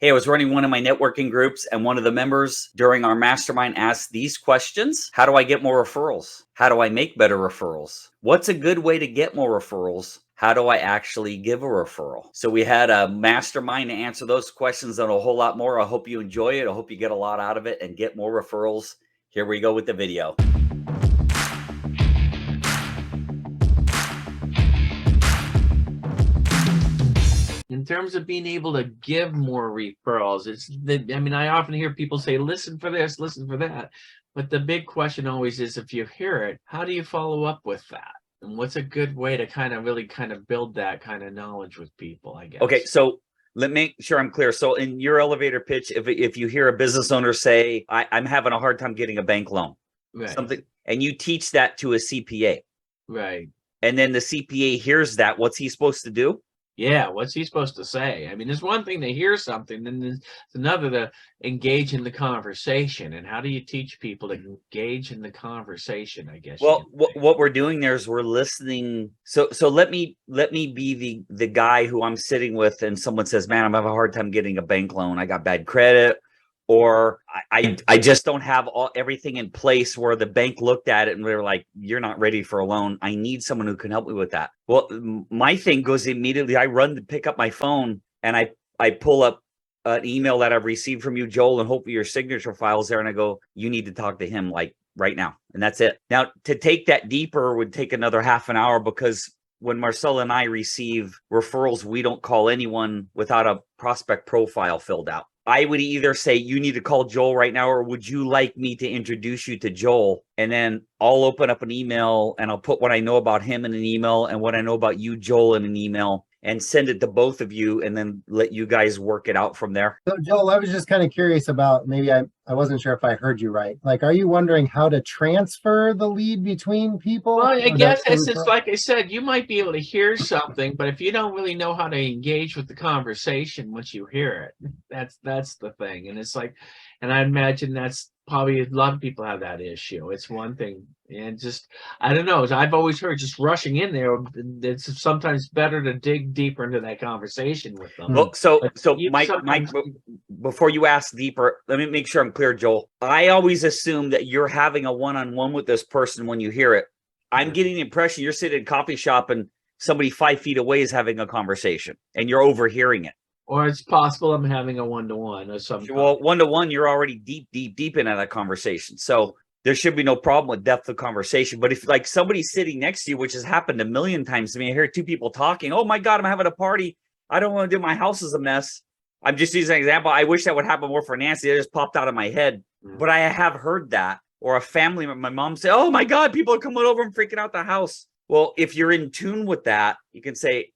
Hey, I was running one of my networking groups, and one of the members during our mastermind asked these questions. How do I get more referrals? How do I make better referrals? What's a good way to get more referrals? How do I actually give a referral? So we had a mastermind to answer those questions and a whole lot more. I hope you enjoy it. I hope you get a lot out of it and get more referrals. Here we go with the video. In terms of being able to give more referrals, I often hear people say, listen for this, listen for that. But the big question always is, if you hear it, how do you follow up with that? And what's a good way to really build that kind of knowledge with people, I guess? Okay, so let me make sure I'm clear. So in your elevator pitch, if you hear a business owner say, I'm having a hard time getting a bank loan, right, something, and you teach that to a CPA, right, and then the CPA hears that, what's he supposed to do? Yeah, what's he supposed to say? There's one thing to hear something, then there's another to engage in the conversation. And how do you teach people to engage in the conversation, I guess? Well, what we're doing there is we're listening. So let me be the guy who I'm sitting with, and someone says, man, I'm having a hard time getting a bank loan. I got bad credit, or I just don't have everything in place where the bank looked at it and they're like, you're not ready for a loan. I need someone who can help me with that. Well, my thing goes immediately. I run to pick up my phone and I pull up an email that I've received from you, Joel, and hopefully your signature file's there. And I go, you need to talk to him like right now. And that's it. Now, to take that deeper would take another half an hour, because when Marcella and I receive referrals, we don't call anyone without a prospect profile filled out. I would either say, you need to call Joel right now, or would you like me to introduce you to Joel? And then I'll open up an email and I'll put what I know about him in an email and what I know about you, Joel, in an email, and send it to both of you, and then let you guys work it out from there. So Joel, I was just kind of curious about, maybe I wasn't sure if I heard you right. Like, are you wondering how to transfer the lead between people? Well, I guess it's like I said, you might be able to hear something, but if you don't really know how to engage with the conversation once you hear it, that's the thing. And it's like, and I imagine that's probably a lot of people have that issue. It's one thing, and just, I don't know. I've always heard just rushing in there, it's sometimes better to dig deeper into that conversation with them. Well, so Mike, before you ask deeper, let me make sure I'm clear, Joel. I always assume that you're having a one-on-one with this person when you hear it. I'm getting the impression you're sitting in a coffee shop and somebody 5 feet away is having a conversation and you're overhearing it. Or it's possible I'm having a one-to-one or something. Well, one-to-one, you're already deep into that conversation. So there should be no problem with depth of conversation. But if like somebody's sitting next to you, which has happened a million times to me, I hear two people talking, oh my God, I'm having a party. I don't want to do, my house is a mess. I'm just using an example. I wish that would happen more for Nancy. It just popped out of my head. But I have heard that. Or a family, my mom say, oh my God, people are coming over and freaking out the house. Well, if you're in tune with that, you can say,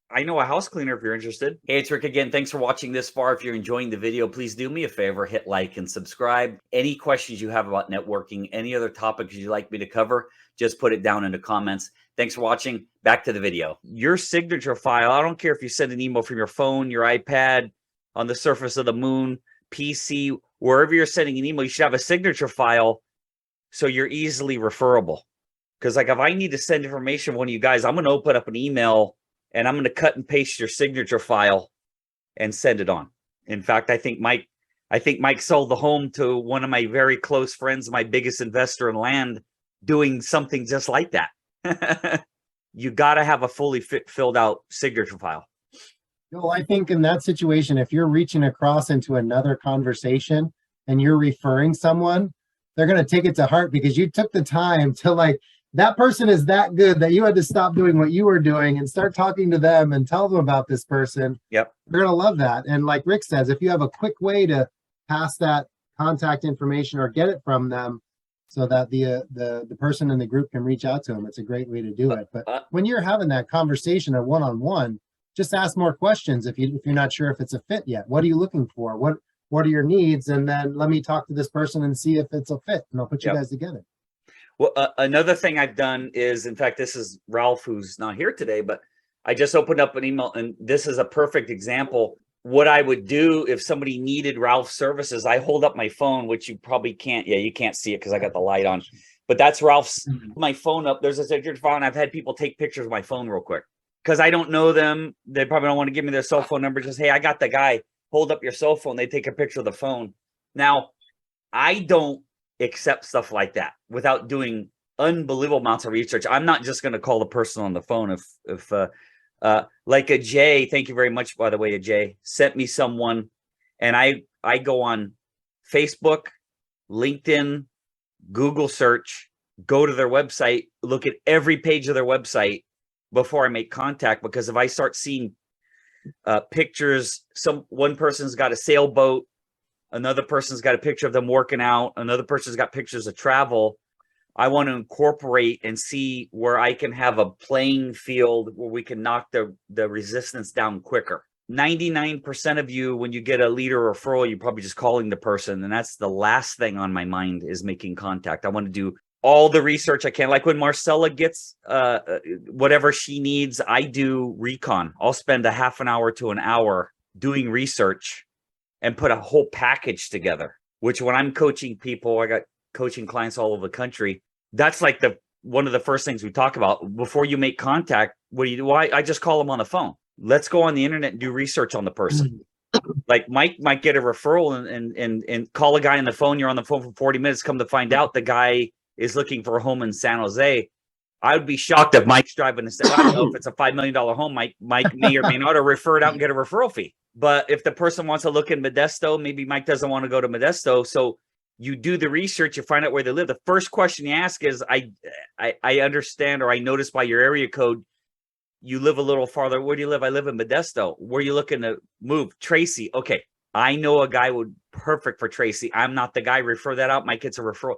I know a house cleaner if you're interested. Hey, it's Rick again. Thanks for watching this far. If you're enjoying the video, please do me a favor, hit like and subscribe. Any questions you have about networking, any other topics you'd like me to cover, just put it down in the comments. Thanks for watching. Back to the video. Your signature file, I don't care if you send an email from your phone, your iPad, on the surface of the moon, PC, wherever you're sending an email, you should have a signature file so you're easily referable. Because like if I need to send information to one of you guys, I'm going to open up an email and I'm going to cut and paste your signature file and send it on. In fact, I think Mike sold the home to one of my very close friends, my biggest investor in land, doing something just like that. You got to have a fully filled out signature file. Well, I think in that situation, if you're reaching across into another conversation and you're referring someone, they're going to take it to heart because you took the time to, like, that person is that good that you had to stop doing what you were doing and start talking to them and tell them about this person. Yep. They're going to love that. And like Rick says, if you have a quick way to pass that contact information or get it from them so that the person in the group can reach out to them, it's a great way to do it. But when you're having that conversation a one-on-one, just ask more questions if you're not sure if it's a fit yet. What are you looking for? What are your needs? And then let me talk to this person and see if it's a fit, and I'll put you guys together. Well, another thing I've done is, in fact, this is Ralph, who's not here today, but I just opened up an email, and this is a perfect example. What I would do if somebody needed Ralph's services, I hold up my phone, which you probably can't. Yeah, you can't see it because I got the light on. But that's Ralph's, my phone up. There's a signature file, and I've had people take pictures of my phone real quick because I don't know them. They probably don't want to give me their cell phone number. Just, hey, I got the guy. hold up your cell phone, they take a picture of the phone. Now, I don't accept stuff like that without doing unbelievable amounts of research. I'm not just going to call the person on the phone. If like a Jay, thank you very much, by the way, a Jay sent me someone, and I go on Facebook, LinkedIn, Google search, go to their website, look at every page of their website before I make contact, because if I start seeing pictures, one person's got a sailboat, another person's got a picture of them working out, another person's got pictures of travel, I want to incorporate and see where I can have a playing field where we can knock the resistance down quicker. 99% of you, when you get a lead or referral, you're probably just calling the person. And that's the last thing on my mind, is making contact. I want to do all the research I can. Like when Marcella gets whatever she needs, I do recon. I'll spend a half an hour to an hour doing research and put a whole package together, which when I'm coaching people, I got coaching clients all over the country. That's like one of the first things we talk about before you make contact. What do you do? Why? I just call them on the phone. Let's go on the internet and do research on the person. Like Mike might get a referral and call a guy on the phone. You're on the phone for 40 minutes. Come to find out the guy is looking for a home in San Jose. I would be shocked if Mike's driving to San. I don't know if it's a $5 million home. Mike may or may not refer it out and get a referral fee. But if the person wants to look in Modesto, maybe Mike doesn't want to go to Modesto. So you do the research, you find out where they live. The first question you ask is, I understand, or I noticed by your area code, you live a little farther. Where do you live? I live in Modesto. Where are you looking to move? Tracy. Okay. I know a guy would perfect for Tracy. I'm not the guy. Refer that out. Mike gets a referral.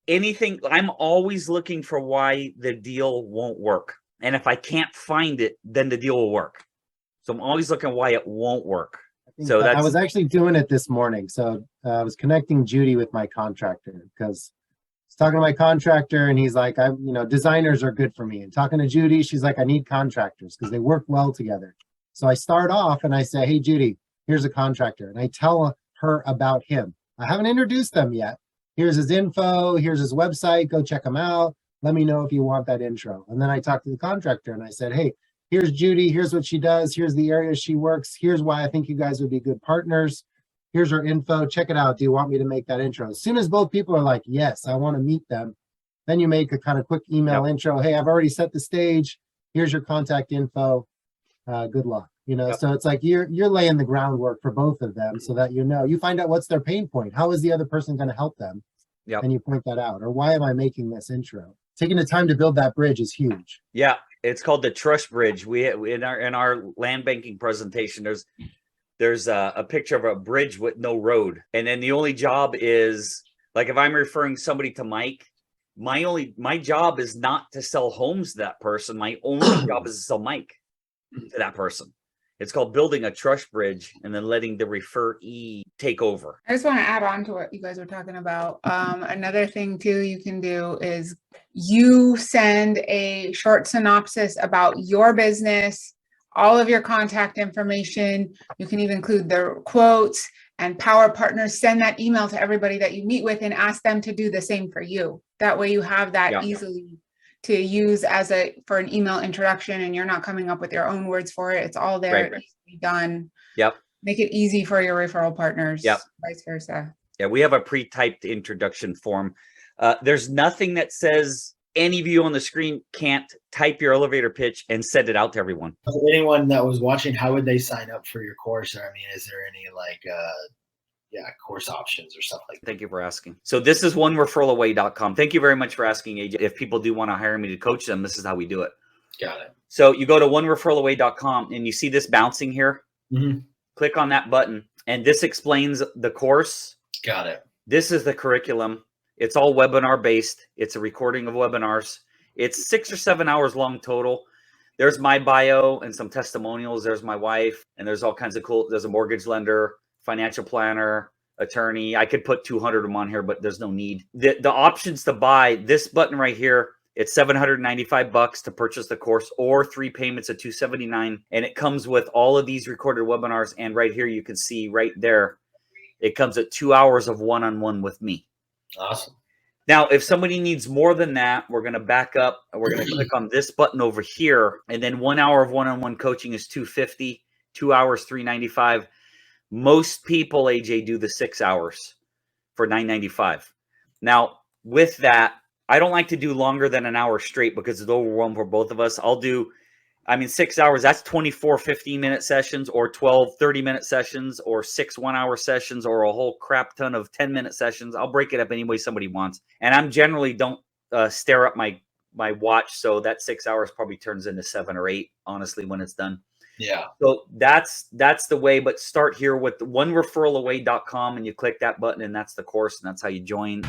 Anything. I'm always looking for why the deal won't work. And if I can't find it, then the deal will work. So I'm always looking why it won't work. So I was actually doing it this morning. So I was connecting Judy with my contractor, because I was talking to my contractor and he's like, designers are good for me. And talking to Judy, she's like, I need contractors because they work well together. So I start off and I say, hey, Judy, here's a contractor. And I tell her about him. I haven't introduced them yet. Here's his info. Here's his website. Go check him out. Let me know if you want that intro. And then I talked to the contractor and I said, hey, here's Judy. Here's what she does. Here's the area she works. Here's why I think you guys would be good partners. Here's her info. Check it out. Do you want me to make that intro? As soon as both people are like, yes, I want to meet them, then you make a kind of quick email intro. Hey, I've already set the stage. Here's your contact info. Good luck. So it's like you're laying the groundwork for both of them so that you find out what's their pain point. How is the other person going to help them? And you point that out. Or why am I making this intro? Taking the time to build that bridge is huge. Yeah. It's called the trust bridge. We in our land banking presentation, there's a picture of a bridge with no road. And then the only job is, like, if I'm referring somebody to Mike, my job is not to sell homes to that person. My only job is to sell Mike to that person. It's called building a trust bridge and then letting the referee take over. I just want to add on to what you guys were talking about. Another thing too you can do is you send a short synopsis about your business, all of your contact information. You can even include the quotes and power partners. Send that email to everybody that you meet with and ask them to do the same for you. That way you have that easily to use for an email introduction, and you're not coming up with your own words for it. It's all there, easily done. Make it easy for your referral partners, vice versa. Yeah, we have a pre-typed introduction form. There's nothing that says any of you on the screen can't type your elevator pitch and send it out to everyone. Anyone that was watching, how would they sign up for your course? I mean, is there any course options or stuff like that? Thank you for asking. So this is onereferralaway.com. Thank you very much for asking, AJ. If people do want to hire me to coach them, this is how we do it. Got it. So you go to onereferralaway.com and you see this bouncing here. Mm-hmm. Click on that button and this explains the course. Got it. This is the curriculum. It's all webinar based. It's a recording of webinars. It's 6 or 7 hours long total. There's my bio and some testimonials. There's my wife, and there's all kinds of cool. There's a mortgage lender, financial planner, attorney. I could put 200 of them on here, but there's no need. The options to buy, this button right here, it's $795 to purchase the course, or 3 payments of $279. And it comes with all of these recorded webinars. And right here, you can see right there, it comes at 2 hours of one-on-one with me. Awesome. Now, if somebody needs more than that, we're going to back up and we're going to click on this button over here. And then 1 hour of one-on-one coaching is $250, 2 hours, $395. Most people, AJ, do the 6 hours for $9.95. Now, with that, I don't like to do longer than an hour straight because it's overwhelming for both of us. 6 hours, that's 24 15-minute sessions, or 12 30-minute sessions, or 6 1-hour sessions, or a whole crap ton of 10-minute sessions. I'll break it up any way somebody wants. And I'm generally don't stare at my watch. So that 6 hours probably turns into 7 or 8, honestly, when it's done. Yeah. So that's the way, but start here with onereferralaway.com, and you click that button, and that's the course, and that's how you join.